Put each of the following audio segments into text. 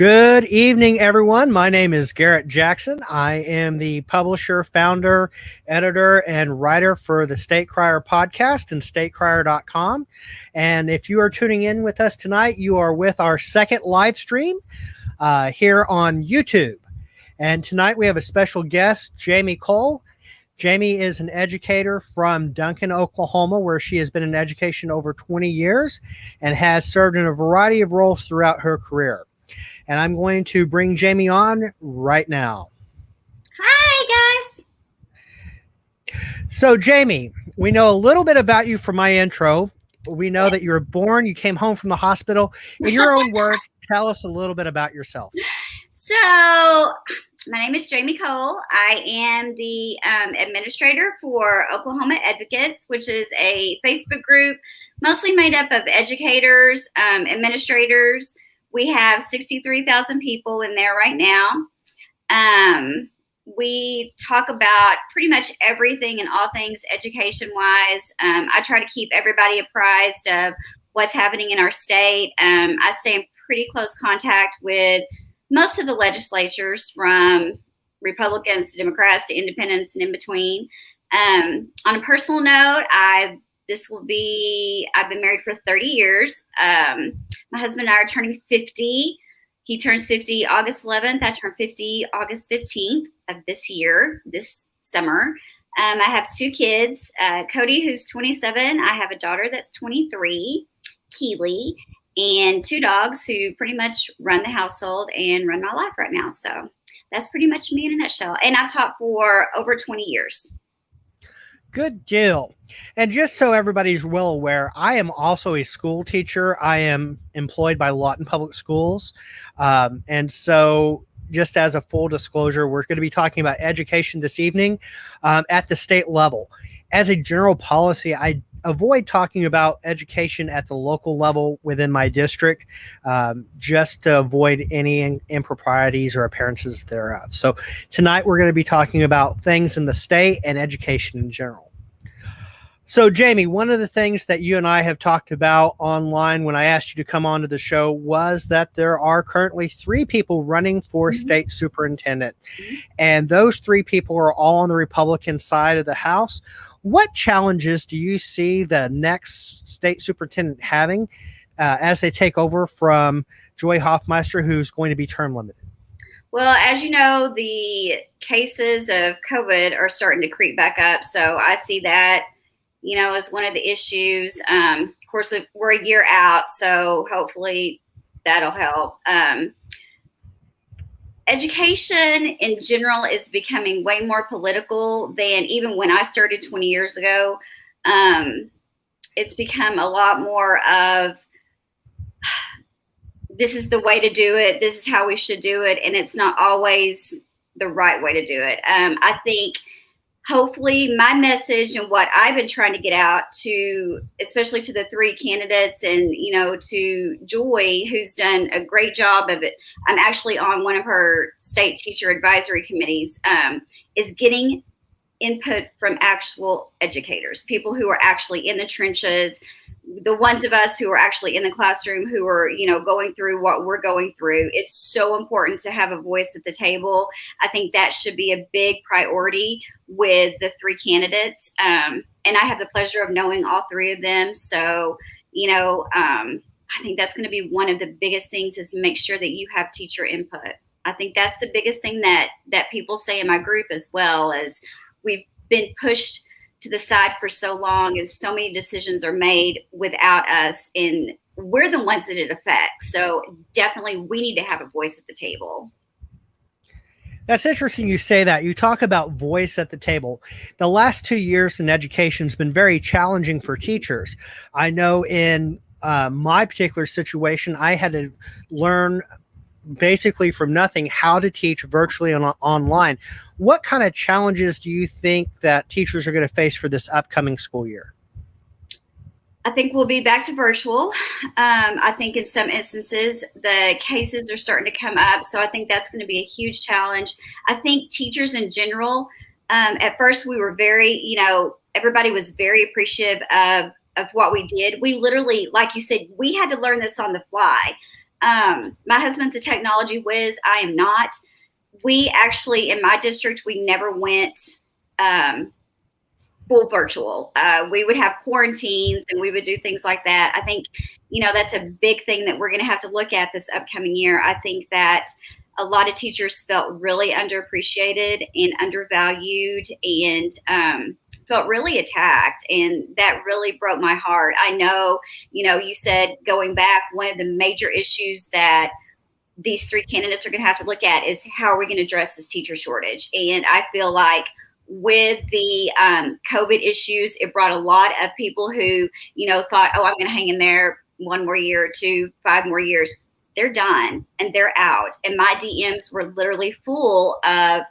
Good evening, everyone. My name is Garrett Jackson. I am the publisher, founder, editor, and writer for the State Crier podcast and statecrier.com. And if you are tuning in with us tonight, you are with our second live stream here on YouTube. And tonight we have a special guest, Jami Cole. Jami is an educator from Duncan, Oklahoma, where she has been in education over 20 years and has served in a variety of roles throughout her career. And I'm going to bring Jami on right now. Hi, guys. So, Jami, we know a little bit about you from my intro. We know that you were born, you came home from the hospital. In your own words, tell us a little bit about yourself. So, my name is Jami Cole. I am the administrator for Oklahoma Advocates, which is a Facebook group mostly made up of educators, administrators. We have 63,000 people in there right now. We talk about pretty much everything and all things education-wise. I try to keep everybody apprised of what's happening in our state. I stay in pretty close contact with most of the legislatures, from Republicans to Democrats to independents and in between. On a personal note, I've been married for 30 years. My husband and I are turning 50. He turns 50 August 11th. I turn 50 August 15th of this year, this summer. I have two kids, Cody, who's 27. I have a daughter that's 23, Keely, and two dogs who pretty much run the household and run my life right now. So that's pretty much me in a nutshell. And I've taught for over 20 years. Good deal. And just so everybody's well aware, I am also a school teacher. I am employed by Lawton Public Schools. And so just as a full disclosure, we're going to be talking about education this evening at the state level. As a general policy, I avoid talking about education at the local level within my district, just to avoid any improprieties or appearances thereof. So tonight we're going to be talking about things in the state and education in general. So Jami, one of the things that you and I have talked about online when I asked you to come onto the show was that there are currently 3 people running for state superintendent. And those 3 people are all on the Republican side of the House. What challenges do you see the next state superintendent having as they take over from Joy Hoffmeister, who's going to be term limited? Well, as you know, the cases of COVID are starting to creep back up. So I see that, as one of the issues. Of course, we're a year out, so hopefully that'll help. Education in general is becoming way more political than even when I started 20 years ago. It's become a lot more of, this is the way to do it, this is how we should do it, and it's not always the right way to do it. I think hopefully my message and what I've been trying to get out to, especially to the 3 candidates and, to Joy, who's done a great job of it. I'm actually on one of her state teacher advisory committees, is getting input from actual educators, people who are actually in the trenches, the ones of us who are actually in the classroom, who are, going through what we're going through. It's so important to have a voice at the table. I think that should be a big priority with the 3 candidates. And I have the pleasure of knowing all 3 of them. So, I think that's going to be one of the biggest things, is make sure that you have teacher input. I think that's the biggest thing that people say in my group, as well, as we've been pushed to the side for so long, as so many decisions are made without us, and we're the ones that it affects. So definitely we need to have a voice at the table. That's interesting you say that. You talk about voice at the table. The last 2 years in education has been very challenging for teachers. I know in my particular situation, I had to learn basically from nothing how to teach virtually online. What kind of challenges do you think that teachers are going to face for this upcoming school year? I think we'll be back to virtual. I think in some instances, the cases are starting to come up. So I think that's going to be a huge challenge. I think teachers in general, at first we were very, everybody was very appreciative of what we did. We literally, like you said, we had to learn this on the fly. My husband's a technology whiz. I am not. We actually, in my district, we never went full virtual. We would have quarantines and we would do things like that. I think, that's a big thing that we're going to have to look at this upcoming year. I think that a lot of teachers felt really underappreciated and undervalued and felt really attacked. And that really broke my heart. I know, you said going back, one of the major issues that these three candidates are going to have to look at is how are we going to address this teacher shortage? And I feel like with the COVID issues, it brought a lot of people who, thought, oh, I'm going to hang in there one more year or two, 5 more years. They're done and they're out. And my DMs were literally full of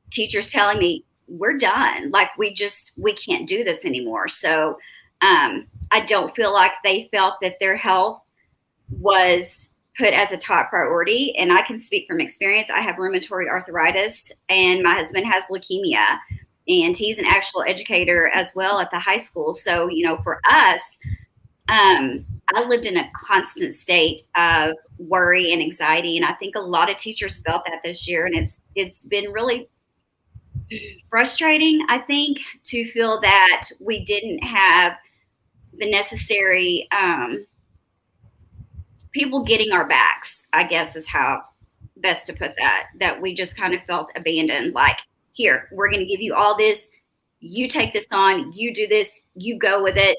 teachers telling me, we're done. Like we can't do this anymore. So I don't feel like they felt that their health was put as a top priority. And I can speak from experience. I have rheumatoid arthritis and my husband has leukemia and he's an actual educator as well at the high school. So, for us, I lived in a constant state of worry and anxiety. And I think a lot of teachers felt that this year. And it's been really frustrating, I think, to feel that we didn't have the necessary people getting our backs, I guess is how best to put that we just kind of felt abandoned. Like, here, we're going to give you all this. You take this on, you do this, you go with it.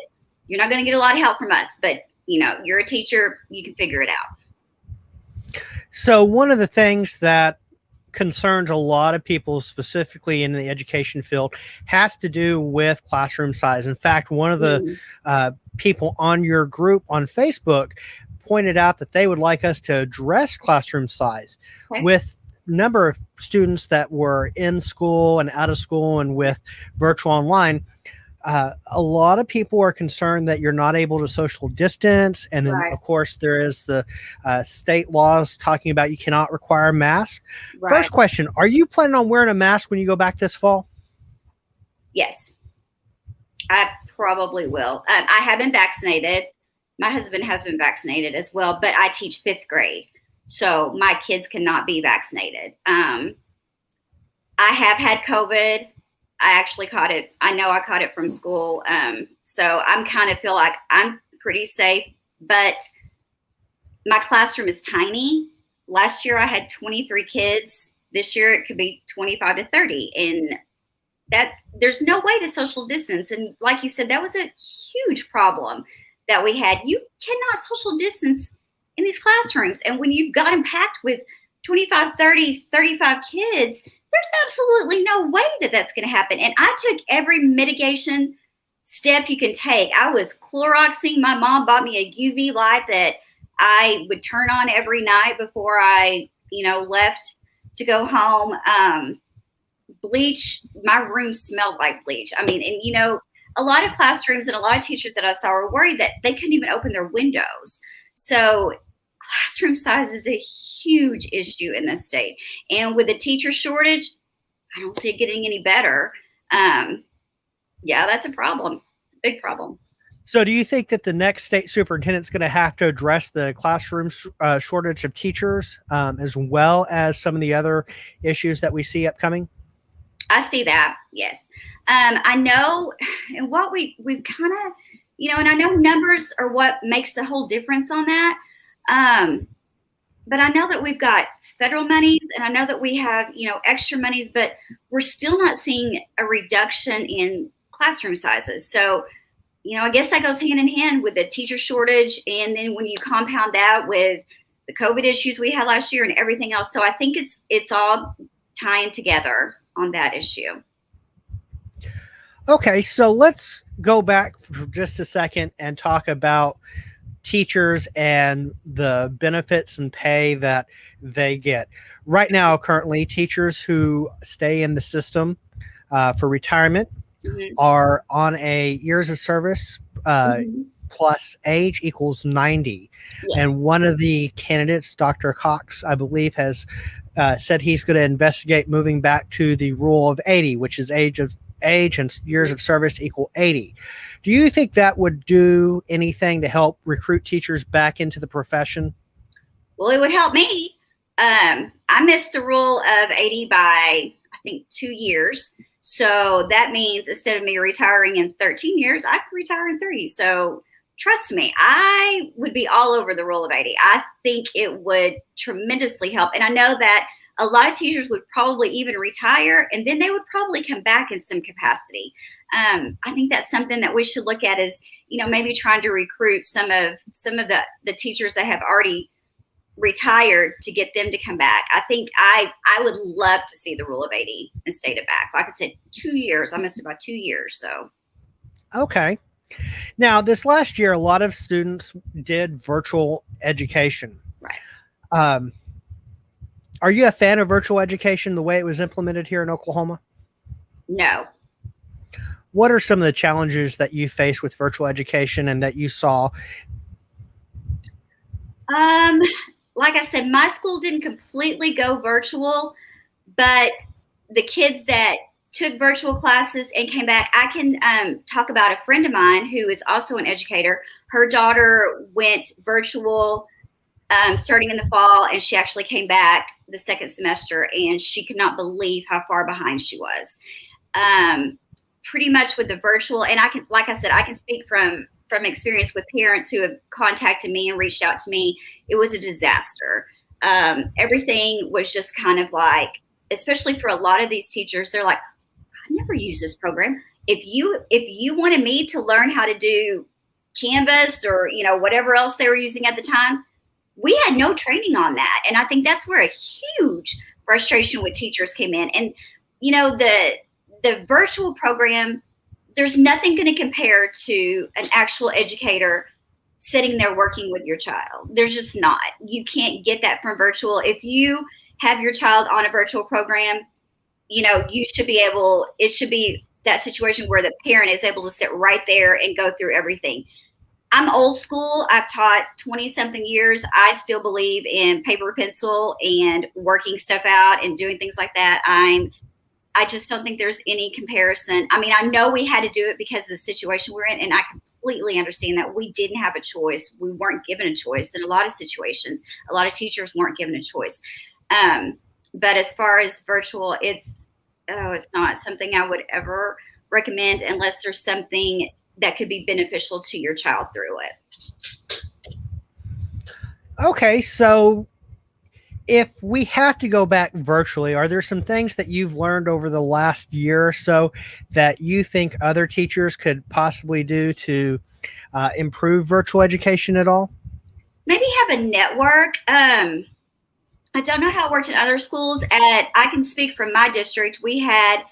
You're not going to get a lot of help from us, but you're a teacher, you can figure it out. So one of the things that concerns a lot of people, specifically in the education field, has to do with classroom size. In fact, one of the people on your group on Facebook pointed out that they would like us to address classroom size with number of students that were in school and out of school and with virtual online. A lot of people are concerned that you're not able to social distance. And then, of course, there is the state laws talking about you cannot require masks. First question, are you planning on wearing a mask when you go back this fall? Yes, I probably will. I have been vaccinated. My husband has been vaccinated as well, but I teach 5th grade. So my kids cannot be vaccinated. I have had COVID. I actually caught it. I know I caught it from school. So I'm kind of feel like I'm pretty safe, but my classroom is tiny. Last year I had 23 kids. This year it could be 25 to 30. And that there's no way to social distance. And like you said, that was a huge problem that we had. You cannot social distance in these classrooms. And when you've got them packed with 25, 30, 35 kids, there's absolutely no way that that's going to happen. And I took every mitigation step you can take. I was Cloroxing. My mom bought me a UV light that I would turn on every night before I, left to go home. Bleach, my room smelled like bleach. I mean, and a lot of classrooms and a lot of teachers that I saw were worried that they couldn't even open their windows. So classroom size is a huge issue in this state. And with the teacher shortage, I don't see it getting any better. That's a problem, big problem. So do you think that the next state superintendent is going to have to address the classroom shortage of teachers as well as some of the other issues that we see upcoming? I see that, yes. I know, and what we've kind of, and I know numbers are what makes the whole difference on that. But I know that we've got federal monies and I know that we have, extra monies, but we're still not seeing a reduction in classroom sizes. So, I guess that goes hand in hand with the teacher shortage. And then when you compound that with the COVID issues we had last year and everything else. So I think it's all tying together on that issue. Okay, so let's go back for just a second and talk about teachers and the benefits and pay that they get. Right now, currently, teachers who stay in the system for retirement are on a years of service plus age equals 90. Yeah. And one of the candidates, Dr. Cox, I believe, has said he's going to investigate moving back to the rule of 80, which is age and years of service equal 80. Do you think that would do anything to help recruit teachers back into the profession? Well, it would help me. I missed the rule of 80 by, I think, 2 years. So that means instead of me retiring in 13 years, I could retire in 30. So trust me, I would be all over the rule of 80. I think it would tremendously help. And I know that a lot of teachers would probably even retire and then they would probably come back in some capacity. I think that's something that we should look at is, maybe trying to recruit some of the teachers that have already retired to get them to come back. I think I would love to see the rule of 80 and state it back. Like I said, 2 years. I missed about 2 years. So Okay. Now, this last year, a lot of students did virtual education. right. Um, are you a fan of virtual education the way it was implemented here in Oklahoma? No. What are some of the challenges that you face with virtual education and that you saw? Like I said, my school didn't completely go virtual, but the kids that took virtual classes and came back, I can talk about a friend of mine who is also an educator. Her daughter went virtual starting in the fall, and she actually came back the second semester, and she could not believe how far behind she was. Pretty much with the virtual, and I can, like I said, I can speak from experience with parents who have contacted me and reached out to me. It was a disaster. Everything was just kind of like, especially for a lot of these teachers, they're like, I never used this program. If you wanted me to learn how to do Canvas or whatever else they were using at the time, we had no training on that. And I think that's where a huge frustration with teachers came in. And the virtual program, there's nothing going to compare to an actual educator sitting there working with your child. There's just not. You can't get that from virtual. If you have your child on a virtual program, you should be able, it should be that situation where the parent is able to sit right there and go through everything. I'm old school. I've taught 20 something years. I still believe in paper, pencil, and working stuff out and doing things like that. I just don't think there's any comparison. I mean, I know we had to do it because of the situation we're in, and I completely understand that we didn't have a choice. We weren't given a choice in a lot of situations. A lot of teachers weren't given a choice. But as far as virtual, it's not something I would ever recommend unless there's something that could be beneficial to your child through it. Okay, so if we have to go back virtually, are there some things that you've learned over the last year or so that you think other teachers could possibly do to improve virtual education at all? Maybe have a network. I don't know how it worked in other schools. I can speak from my district. We had,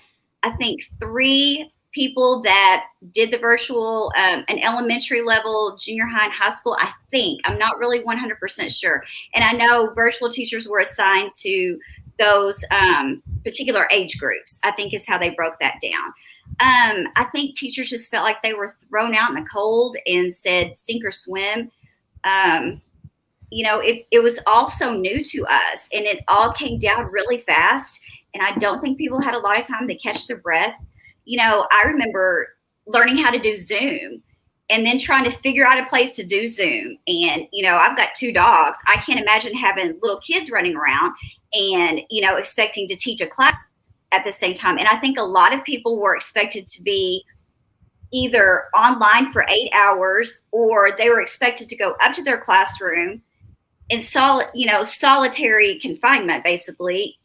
I think, 3 people that did the virtual, an elementary level, junior high, and high school, I think. I'm not really 100% sure. And I know virtual teachers were assigned to those particular age groups, I think is how they broke that down. I think teachers just felt like they were thrown out in the cold and said, sink or swim. It was all so new to us, and it all came down really fast. And I don't think people had a lot of time to catch their breath. I remember learning how to do Zoom and then trying to figure out a place to do Zoom. And, I've got 2 dogs. I can't imagine having little kids running around and, expecting to teach a class at the same time. And I think a lot of people were expected to be either online for 8 hours, or they were expected to go up to their classroom in solitary confinement, basically,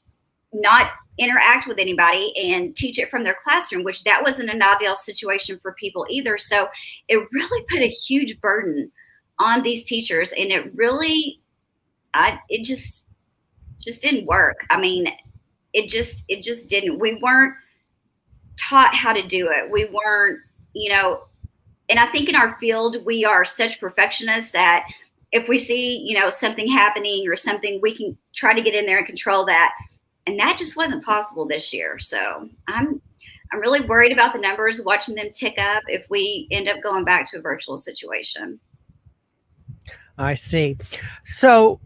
not interact with anybody and teach it from their classroom, which that wasn't an ideal situation for people either. So it really put a huge burden on these teachers, and it really, it just didn't work. I mean, it just didn't. We weren't taught how to do it. We weren't, and I think in our field, we are such perfectionists that if we see, something happening or something, we can try to get in there and control that. And that just wasn't possible this year. So I'm really worried about the numbers, watching them tick up if we end up going back to a virtual situation. I see. So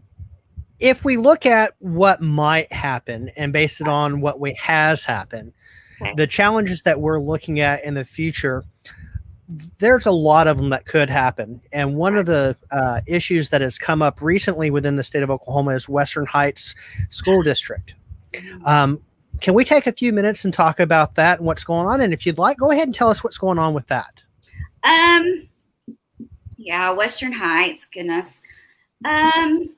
if we look at what might happen and base it on what has happened, Okay. the challenges that we're looking at in the future, there's a lot of them that could happen. And one of the issues that has come up recently within the state of Oklahoma is Western Heights School District. Um, can we take a few minutes and talk about that and what's going on? And if you'd like, go ahead and tell us what's going on with that. Yeah, Western Heights, goodness. Oh my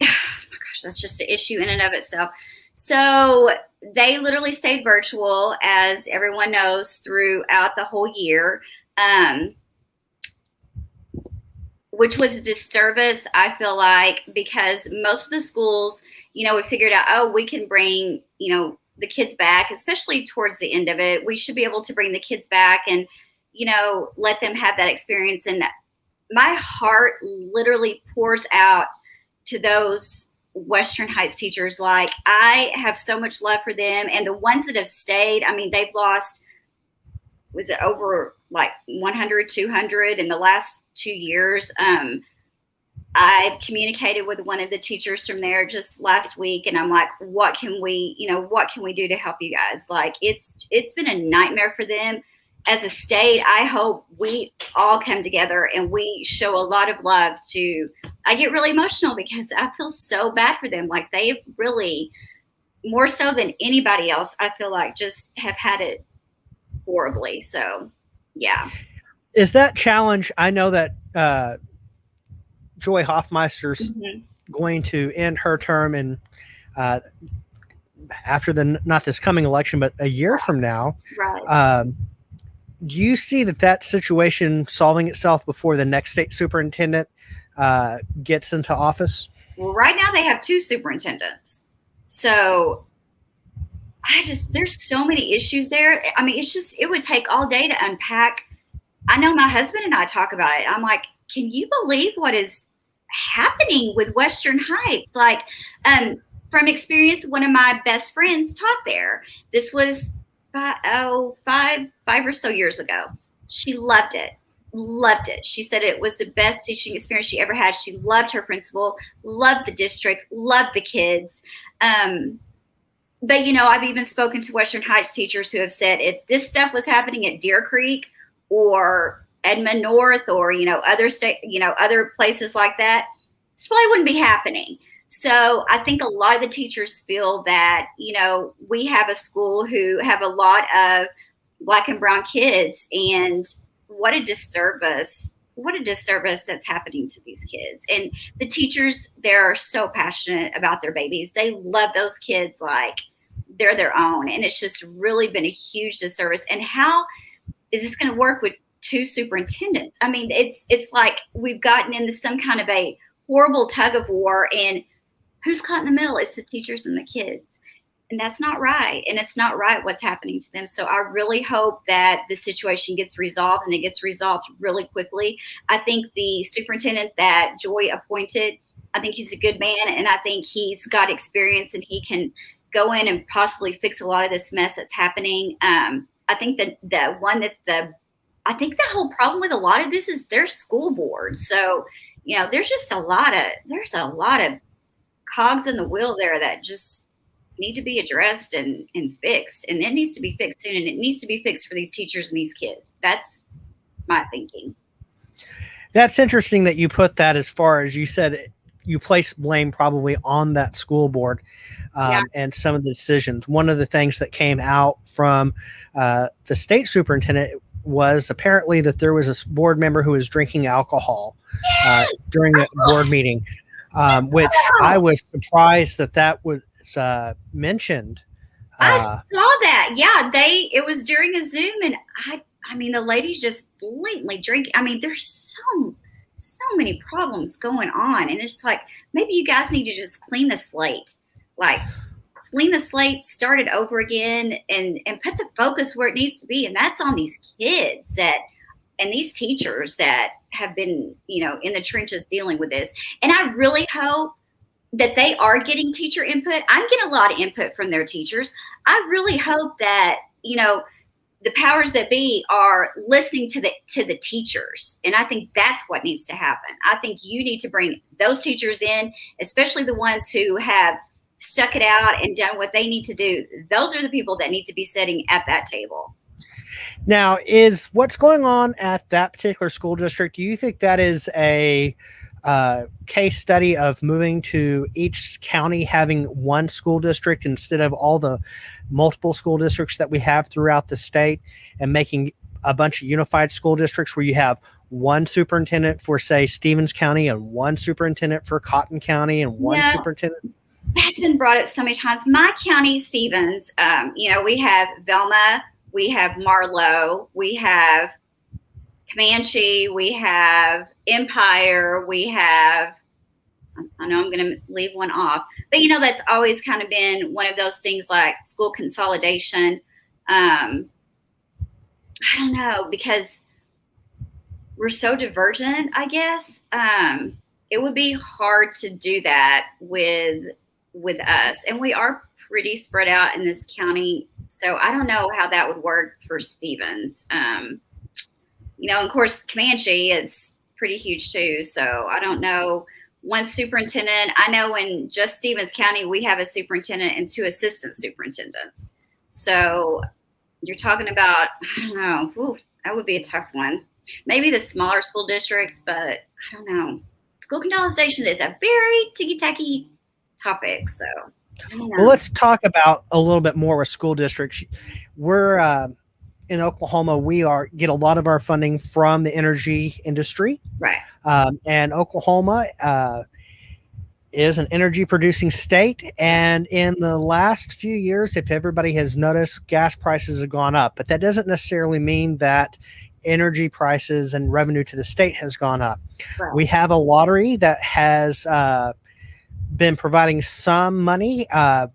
gosh, that's just an issue in and of itself. So they literally stayed virtual, as everyone knows, throughout the whole year, which was a disservice, I feel like, because most of the schools, we figured out, oh, we can bring, the kids back, especially towards the end of it. We should be able to bring the kids back and, let them have that experience. And my heart literally pours out to those Western Heights teachers. Like, I have so much love for them. And the ones that have stayed, I mean, they've lost, was it over like 100, 200 in the last 2 years? I've communicated with one of the teachers from there just last week, and I'm like, what can we do to help you guys? Like, it's been a nightmare for them. As a state, I hope we all come together and we show a lot of love to, I get really emotional because I feel so bad for them. Like, they've really, more so than anybody else, I feel like, just have had it horribly. So, yeah. Is that challenge? I know that Joy Hoffmeister's going to end her term in after not this coming election, but a year from now. Right. Do you see that situation solving itself before the next state superintendent gets into office? Well, right now they have 2 superintendents. So there's so many issues there. I mean, it would take all day to unpack. I know my husband and I talk about it. I'm like, can you believe what is happening with Western Heights? Like, from experience, one of my best friends taught there. This was 5 or so years ago. She loved it. She said it was the best teaching experience she ever had. She loved her principal, loved the district, loved the kids. But, I've even spoken to Western Heights teachers who have said if this stuff was happening at Deer Creek or Edmond North or, other places like that, this probably wouldn't be happening. So I think a lot of the teachers feel that, we have a school who have a lot of Black and brown kids, and what a disservice that's happening to these kids. And the teachers, they're so passionate about their babies. They love those kids like they're their own. And it's just really been a huge disservice. And how is this going to work with 2 superintendents? I mean, it's like we've gotten into some kind of a horrible tug of war, and who's caught in the middle? It's the teachers and the kids. And that's not right. And it's not right what's happening to them. So I really hope that the situation gets resolved, and it gets resolved really quickly. I think the superintendent that Joy appointed, I think he's a good man, and I think he's got experience and he can go in and possibly fix a lot of this mess that's happening. I think I think the whole problem with a lot of this is their school board. So, there's a lot of cogs in the wheel there that just need to be addressed and fixed. And it needs to be fixed soon. And it needs to be fixed for these teachers and these kids. That's my thinking. That's interesting that you put that, as far as you said, you place blame probably on that school board and some of the decisions. One of the things that came out from the state superintendent was apparently that there was a board member who was drinking alcohol during the board meeting, which I was surprised that was mentioned. I saw that. Yeah, it was during a Zoom, and I mean, the lady's just blatantly drinking. I mean, there's so many problems going on, and it's like, maybe you guys need to just clean the slate, start it over again, and put the focus where it needs to be, and that's on these kids and these teachers that have been, in the trenches dealing with this. And I really hope that they are getting teacher input. I'm getting a lot of input from their teachers. I really hope that, the powers that be are listening to the teachers. And I think that's what needs to happen. I think you need to bring those teachers in, especially the ones who have stuck it out and done what they need to do. Those are the people that need to be sitting at that table. Now, is what's going on at that particular school district? Do you think that is a case study of moving to each county having one school district instead of all the multiple school districts that we have throughout the state, and making a bunch of unified school districts where you have one superintendent for, say, Stevens County, and one superintendent for Cotton County, and one No, superintendent? that's been brought up so many times. My county, Stevens, we have Velma, we have Marlowe, we have Comanche, we have Empire, we have, I know I'm going to leave one off, but that's always kind of been one of those things like school consolidation. I don't know, because we're so divergent, I guess. It would be hard to do that with us, and we are pretty spread out in this county, so I don't know how that would work for Stevens. Of course, Comanche, it's pretty huge too, so I don't know. One superintendent, I know in just Stevens County we have a superintendent and 2 assistant superintendents, so you're talking about, I don't know. Ooh, that would be a tough one. Maybe the smaller school districts, but I don't know. School consolidation is a very ticky-tacky topic, so I don't know. Well, let's talk about a little bit more with school districts. We're in Oklahoma. We get a lot of our funding from the energy industry, Right. And Oklahoma is an energy producing state. And in the last few years, if everybody has noticed, gas prices have gone up, but that doesn't necessarily mean that energy prices and revenue to the state has gone up. Right. We have a lottery that has been providing some money,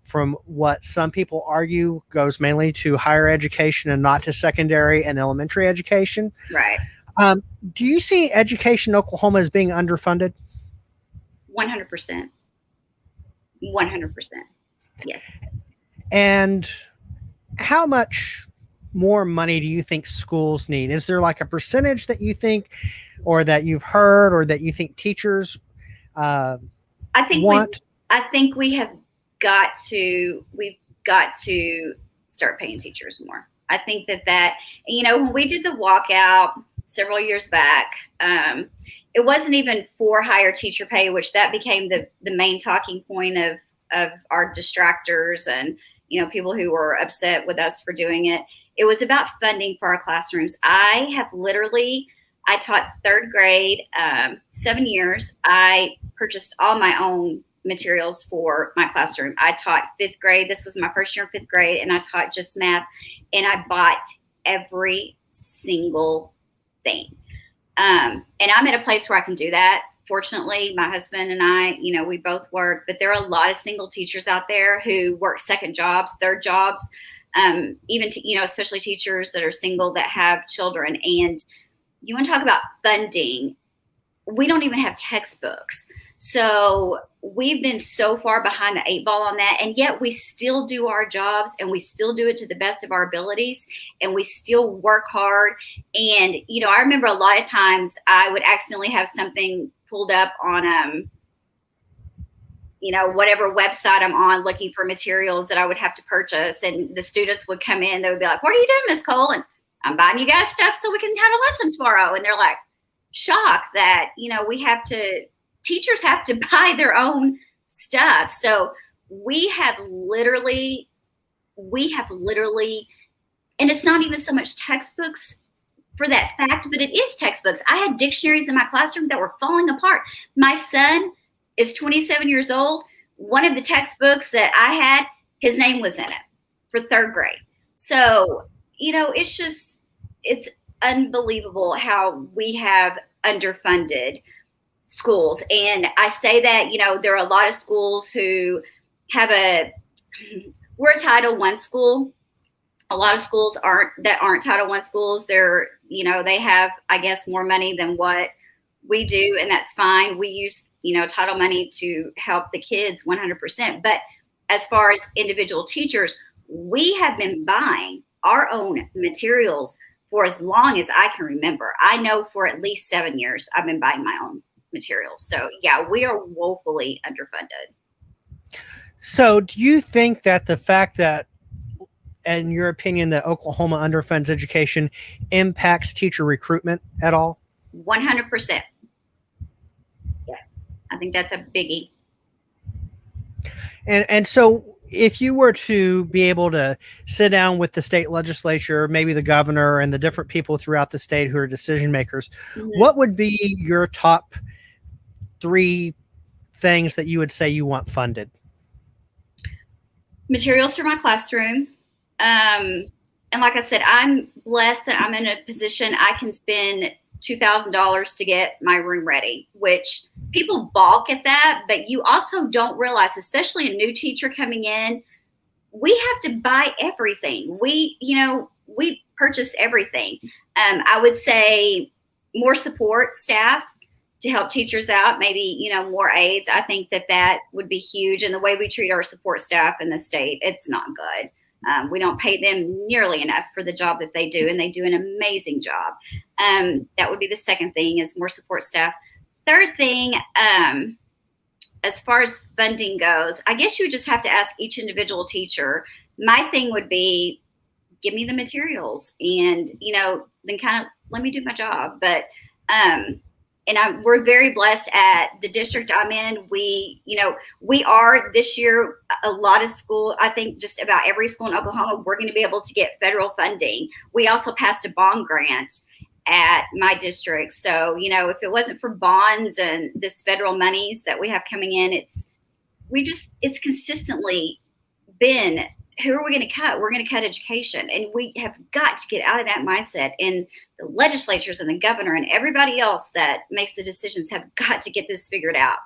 from what some people argue goes mainly to higher education and not to secondary and elementary education. Right. Do you see education in Oklahoma as being underfunded? 100%. 100%. Yes. And how much more money do you think schools need? Is there like a percentage that you think, or that you've heard, or that you think teachers want? I think we've got to start paying teachers more. I think that when we did the walkout several years back, it wasn't even for higher teacher pay, which that became the main talking point of our distractors and people who were upset with us for doing it. It was about funding for our classrooms. I taught 3rd grade 7 years. I purchased all my own materials for my classroom. I taught 5th grade. This was my first year in 5th grade, and I taught just math, and I bought every single thing. And I'm at a place where I can do that. Fortunately, my husband and I, we both work, but there are a lot of single teachers out there who work 2nd jobs, 3rd jobs, even especially teachers that are single that have children. And you want to talk about funding? We don't even have textbooks. So we've been so far behind the 8 ball on that. And yet we still do our jobs, and we still do it to the best of our abilities, and we still work hard. And, I remember a lot of times I would accidentally have something pulled up on, whatever website I'm on looking for materials that I would have to purchase. And the students would come in, they would be like, "What are you doing, Miss Cole?" And "I'm buying you guys stuff so we can have a lesson tomorrow." And they're like shocked that, teachers have to buy their own stuff. So we have literally, and it's not even so much textbooks for that fact, but it is textbooks. I had dictionaries in my classroom that were falling apart. My son is 27 years old. One of the textbooks that I had, his name was in it for 3rd grade. So, it's unbelievable how we have underfunded schools. And I say that, there are a lot of schools who have we're a Title I school. A lot of schools aren't Title I schools. They have, I guess, more money than what we do, and that's fine. We use, title money to help the kids 100%. But as far as individual teachers, we have been buying our own materials for as long as I can remember. I know for at least 7 years I've been buying my own materials. So yeah, we are woefully underfunded. So do you think that the fact that in your opinion, that Oklahoma underfunds education impacts teacher recruitment at all? 100%. Yeah, I think that's a biggie. And so if you were to be able to sit down with the state legislature, maybe the governor and the different people throughout the state who are decision makers, what would be your top 3 things that you would say you want funded? Materials for my classroom. And like I said, I'm blessed that I'm in a position I can spend $2,000 to get my room ready, which people balk at that, but you also don't realize, especially a new teacher coming in, we have to buy everything. We purchase everything. I would say more support staff to help teachers out, maybe, more aides. I think that would be huge. And the way we treat our support staff in the state, it's not good. We don't pay them nearly enough for the job that they do, and they do an amazing job. That would be the second thing, is more support staff. Third thing, as far as funding goes, I guess you would just have to ask each individual teacher. My thing would be, give me the materials and, then kind of let me do my job. But, we're very blessed at the district I'm in. We are this year, a lot of school, I think just about every school in Oklahoma, we're going to be able to get federal funding. We also passed a bond grant at my district. So, if it wasn't for bonds and this federal monies that we have coming in, it's consistently been, who are we going to cut? We're going to cut education. And we have got to get out of that mindset. And the legislatures and the governor and everybody else that makes the decisions have got to get this figured out,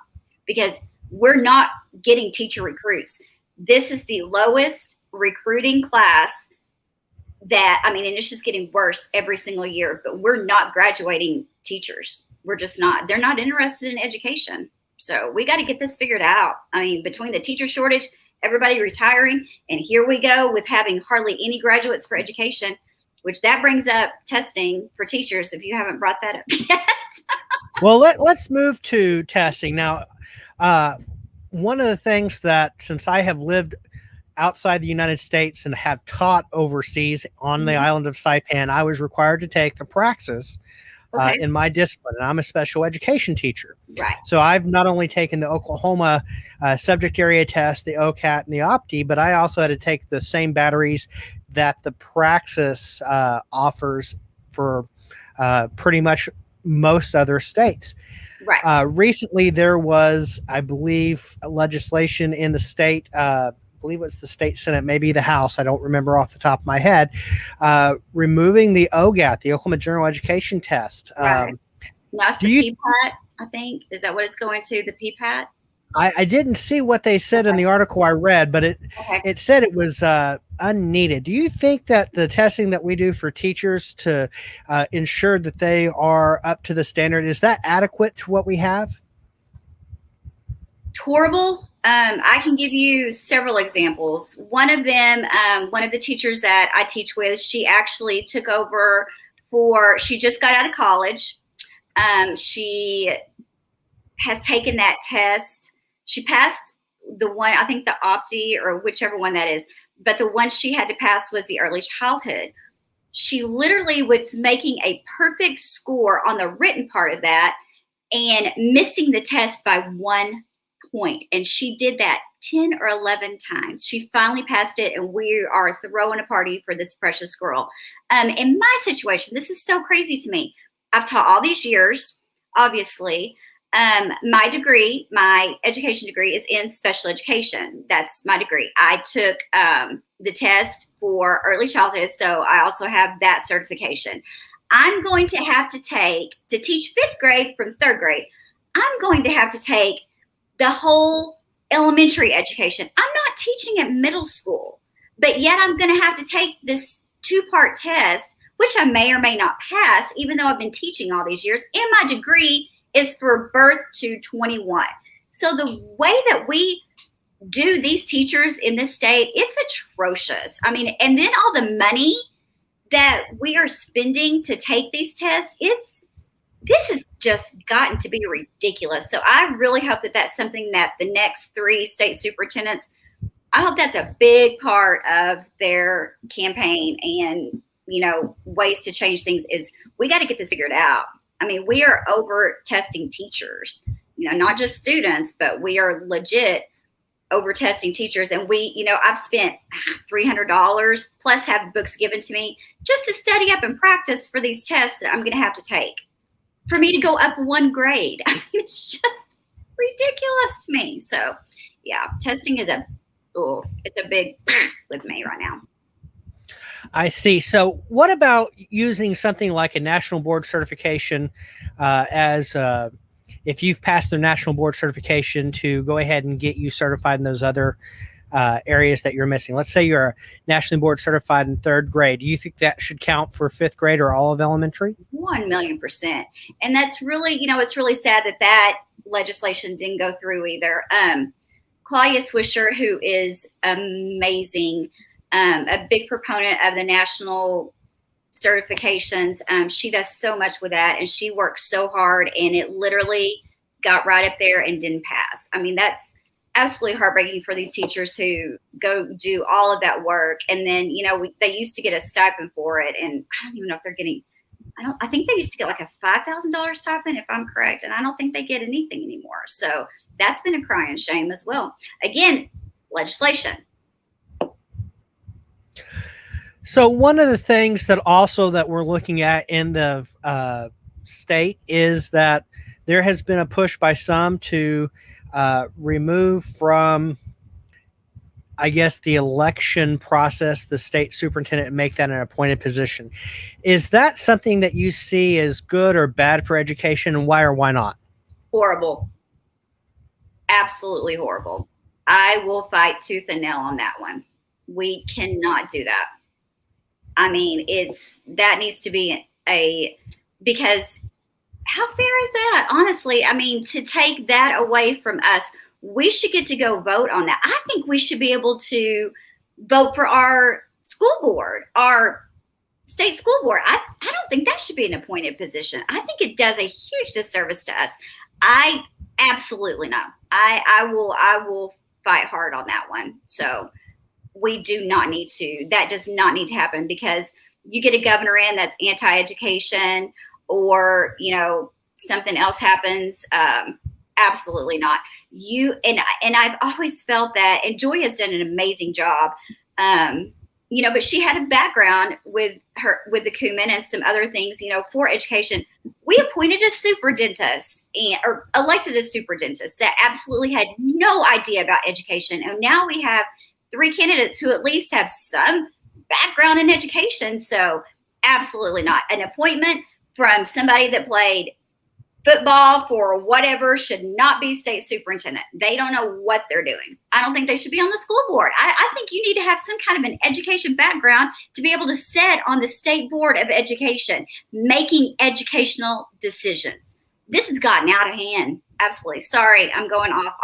because we're not getting teacher recruits. This is the lowest recruiting class and it's just getting worse every single year, but we're not graduating teachers. We're just not. They're not interested in education. So we got to get this figured out. Between the teacher shortage, everybody retiring, and here we go with having hardly any graduates for education, which that brings up testing for teachers, if you haven't brought that up yet. Well, let's move to testing. Now, one of the things that, since I have lived outside the United States and have taught overseas on the island of Saipan, I was required to take the praxis in my discipline, and I'm a special education teacher. Right. So I've not only taken the Oklahoma subject area test, the OCAT, and the OPTI, but I also had to take the same batteries that the praxis offers for pretty much most other states. Right. Recently, there was, I believe, legislation in the state. I believe it was the state Senate, maybe the House. I don't remember off the top of my head. Removing the OGAT, the Oklahoma General Education Test. Right. That's the PPAT, I think. Is that what it's going to? The PPAT? I didn't see what they said in the article I read, but it said it was unneeded. Do you think that the testing that we do for teachers to ensure that they are up to the standard, is that adequate to what we have? It's horrible. I can give you several examples. One of them, one of the teachers that I teach with, she actually took over she just got out of college. She has taken that test. She passed the one, I think the OPTI or whichever one that is, but the one she had to pass was the early childhood. She literally was making a perfect score on the written part of that and missing the test by 1 point. And she did that 10 or 11 times. She finally passed it, and we are throwing a party for this precious girl. In my situation, this is so crazy to me. I've taught all these years, obviously. My degree, my education degree, is in special education. That's my degree. I took the test for early childhood, so I also have that certification. I'm going to have to teach 5th grade from 3rd grade, I'm going to have to take the whole elementary education. I'm not teaching at middle school, but yet I'm going to have to take this 2-part test, which I may or may not pass, even though I've been teaching all these years, and my degree is for birth to 21. So the way that we do these teachers in this state, it's atrocious. And then all the money that we are spending to take these tests, this has just gotten to be ridiculous. So I really hope that that's something that the next 3 state superintendents I hope that's a big part of their campaign and, ways to change things is we got to get this figured out. I mean, we are over testing teachers, not just students, but we are legit over testing teachers. And I've spent $300 plus have books given to me just to study up and practice for these tests that I'm going to have to take for me to go up one grade. I mean, it's just ridiculous to me. So yeah, testing is it's a big with me right now. I see. So, what about using something like a national board certification as if you've passed the national board certification to go ahead and get you certified in those other areas that you're missing? Let's say you're nationally board certified in third grade. Do you think that should count for fifth grade or all of elementary? 1,000,000%. And that's really, it's really sad that legislation didn't go through either. Claudia Swisher, who is amazing, a big proponent of the national certifications. She does so much with that, and she works so hard, and it literally got right up there and didn't pass. I mean, that's absolutely heartbreaking for these teachers who go do all of that work. And then, they used to get a stipend for it, and I don't even know if they're getting, I think they used to get like a $5,000 stipend, if I'm correct. And I don't think they get anything anymore. So that's been a crying shame as well. Again, legislation. So one of the things that we're looking at in the state is that there has been a push by some to remove from, I guess, the election process, the state superintendent, and make that an appointed position. Is that something that you see as good or bad for education, and why or why not? Horrible. Absolutely horrible. I will fight tooth and nail on that one. We cannot do that. I mean, that needs to be because how fair is that? Honestly, I mean, to take that away from us, we should get to go vote on that. I think we should be able to vote for our school board, our state school board. I don't think that should be an appointed position. I think it does a huge disservice to us. I absolutely know. I will fight hard on that one. So we do not need to. That does not need to happen, because you get a governor in that's anti-education, or something else happens. Absolutely not. And I've always felt that, and Joy has done an amazing job. But she had a background with the Cumin and some other things, for education. We appointed a super dentist or elected a super dentist that absolutely had no idea about education. And now we have 3 candidates who at least have some background in education. So absolutely not. An appointment from somebody that played football for whatever should not be state superintendent. They don't know what they're doing. I don't think they should be on the school board. I think you need to have some kind of an education background to be able to sit on the state board of education, making educational decisions. This has gotten out of hand. Absolutely. Sorry, I'm going off.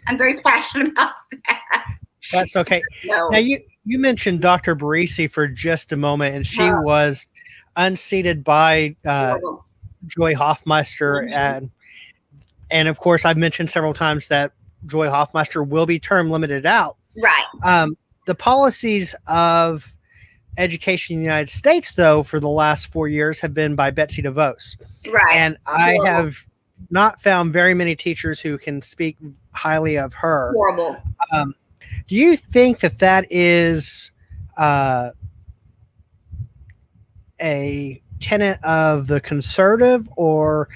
I'm very passionate about that. That's okay. No. Now, you mentioned Dr. Barisi for just a moment, and she was unseated by Joy Hoffmeister. Mm-hmm. And of course, I've mentioned several times that Joy Hoffmeister will be term limited out. Right. The policies of education in the United States, though, for the last 4 years have been by Betsy DeVos. Right. And I have not found very many teachers who can speak highly of her. Horrible. Do you think that is a tenet of the conservative, or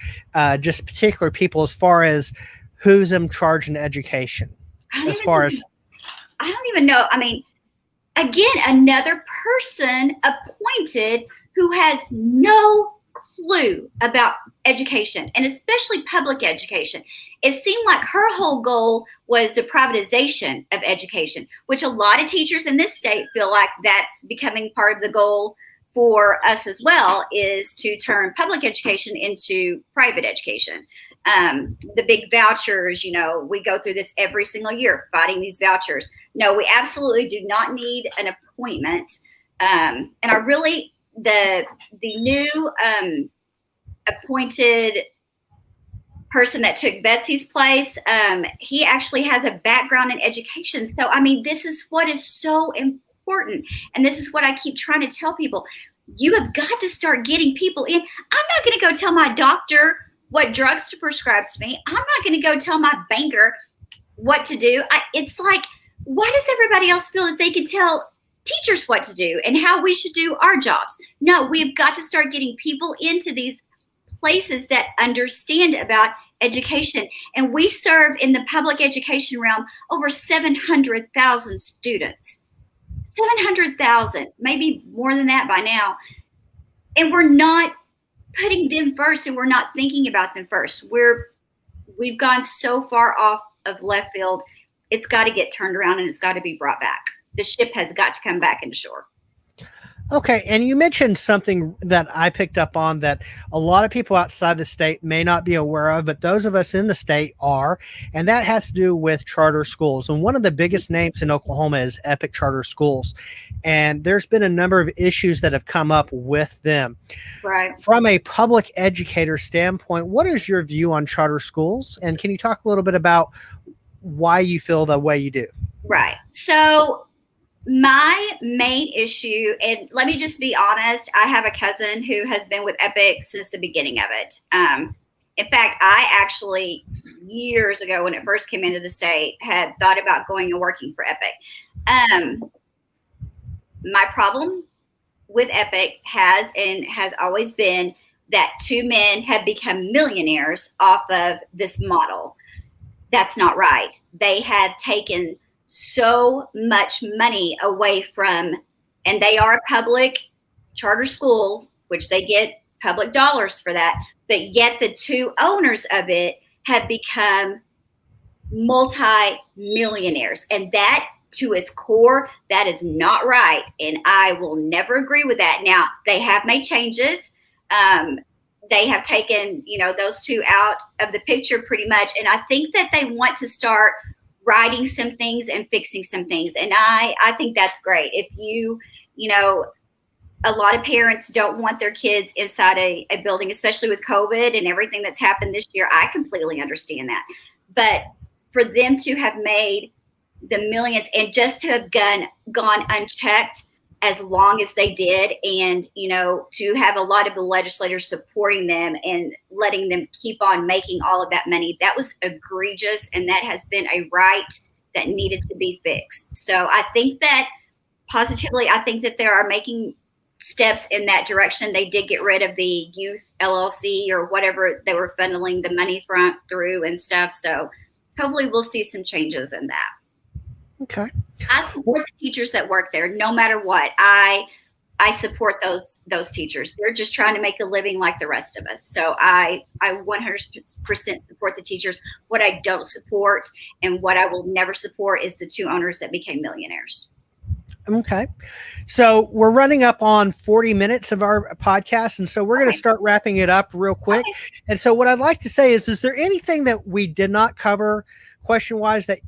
just particular people as far as who's in charge in education? I don't even know. I mean, again, another person appointed who has no clue about education, and especially public education. It seemed like her whole goal was the privatization of education, which a lot of teachers in this state feel like that's becoming part of the goal for us as well, is to turn public education into private education. The big vouchers, we go through this every single year, fighting these vouchers. No, we absolutely do not need an appointment. And I really, the new appointed person that took Betsy's place, he actually has a background in education. So, I mean, this is what is so important. And this is what I keep trying to tell people. You have got to start getting people in. I'm not going to go tell my doctor what drugs to prescribe to me. I'm not going to go tell my banker what to do. It's like, why does everybody else feel that they can tell teachers what to do and how we should do our jobs? No, we've got to start getting people into these places that understand about education. And we serve in the public education realm over 700,000 students. 700,000, maybe more than that by now. And we're not putting them first, and we're not thinking about them first. We've gone so far off of left field. It's got to get turned around, and it's got to be brought back. The ship has got to come back into shore. Okay, and you mentioned something that I picked up on that a lot of people outside the state may not be aware of, but those of us in the state are, and that has to do with charter schools. And one of the biggest names in Oklahoma is Epic Charter Schools, and there's been a number of issues that have come up with them. Right. From a public educator standpoint, what is your view on charter schools? And can you talk a little bit about why you feel the way you do? Right. So my main issue, and let me just be honest, I have a cousin who has been with Epic since the beginning of it. In fact, I actually, years ago when it first came into the state, had thought about going and working for Epic. My problem with Epic has always been that two men have become millionaires off of this model. That's not right. They have taken so much money away from, and they are a public charter school, which they get public dollars for that, but yet the two owners of it have become multi-millionaires. And that, to its core, that is not right. And I will never agree with that. Now, they have made changes. They have taken, those two out of the picture pretty much. And I think that they want to start writing some things and fixing some things. And I think that's great. If a lot of parents don't want their kids inside a building, especially with COVID and everything that's happened this year. I completely understand that. But for them to have made the millions and just to have gone unchecked as long as they did, and to have a lot of the legislators supporting them and letting them keep on making all of that money, that was egregious, and that has been a right that needed to be fixed. So I think that positively, I think that they are making steps in that direction. They did get rid of the youth LLC or whatever they were funneling the money through and stuff. So hopefully we'll see some changes in that. Okay. I support the teachers that work there, no matter what. I support those teachers. They're just trying to make a living like the rest of us. So I 100% support the teachers. What I don't support and what I will never support is the two owners that became millionaires. Okay. So we're running up on 40 minutes of our podcast. And so we're going to start wrapping it up real quick. Okay. And so what I'd like to say is there anything that we did not cover question-wise that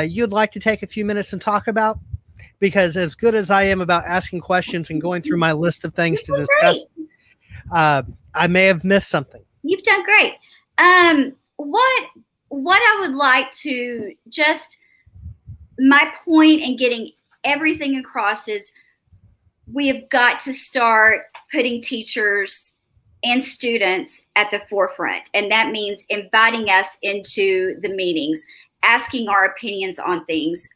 you'd like to take a few minutes and talk about? Because as good as I am about asking questions and going through my list of things to discuss, I may have missed something. You've done great. What I would like to just, my point in getting everything across is we have got to start putting teachers and students at the forefront. And that means inviting us into the meetings, asking our opinions on things,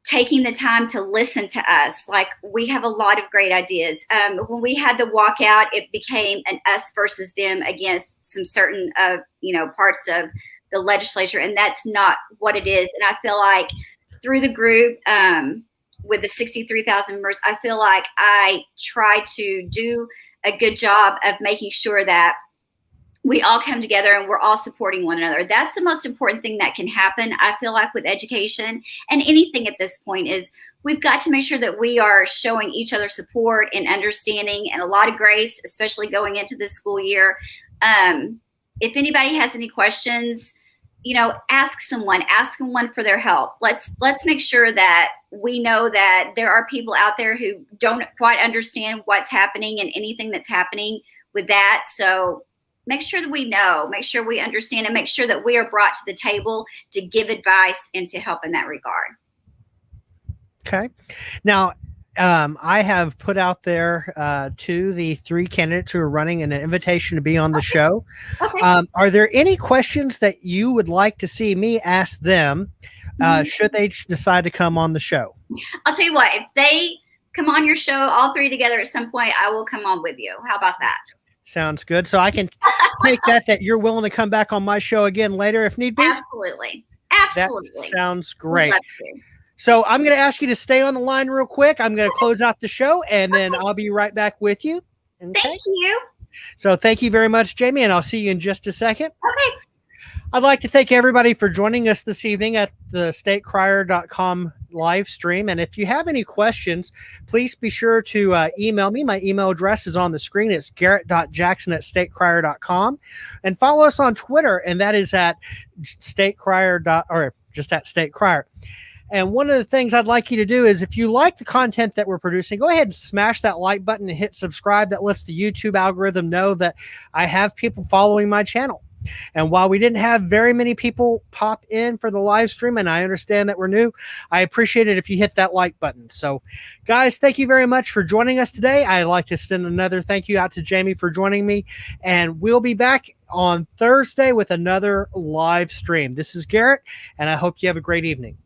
taking the time to listen to us. Like, we have a lot of great ideas. When we had the walkout, it became an us versus them against some certain parts of the legislature. And that's not what it is. And I feel like through the group, with the 63,000 members, I feel like I try to do a good job of making sure that we all come together and we're all supporting one another. That's the most important thing that can happen, I feel like, with education and anything at this point, is we've got to make sure that we are showing each other support and understanding and a lot of grace, especially going into this school year. If anybody has any questions, ask someone for their help. Let's make sure that we know that there are people out there who don't quite understand what's happening and anything that's happening with that. So make sure that we know, make sure we understand, and make sure that we are brought to the table to give advice and to help in that regard. Okay. Now, I have put out there to the 3 candidates who are running an invitation to be on the show. Okay. Are there any questions that you would like to see me ask them should they decide to come on the show? I'll tell you what, if they come on your show, all 3 together at some point, I will come on with you. How about that? Sounds good. So I can take that you're willing to come back on my show again later if need be? Absolutely. Absolutely. That sounds great. Love to. So I'm going to ask you to stay on the line real quick. I'm going to close out the show, and then I'll be right back with you. Okay? Thank you. So thank you very much, Jamie, and I'll see you in just a second. Okay. I'd like to thank everybody for joining us this evening at the statecrier.com live stream. And if you have any questions, please be sure to email me. My email address is on the screen. It's garrett.jackson@statecrier.com. And follow us on Twitter, and that is at statecrier. Or just at statecrier. And one of the things I'd like you to do is if you like the content that we're producing, go ahead and smash that like button and hit subscribe. That lets the YouTube algorithm know that I have people following my channel. And while we didn't have very many people pop in for the live stream, and I understand that we're new, I appreciate it if you hit that like button. So, guys, thank you very much for joining us today. I'd like to send another thank you out to Jamie for joining me. And we'll be back on Thursday with another live stream. This is Garrett, and I hope you have a great evening.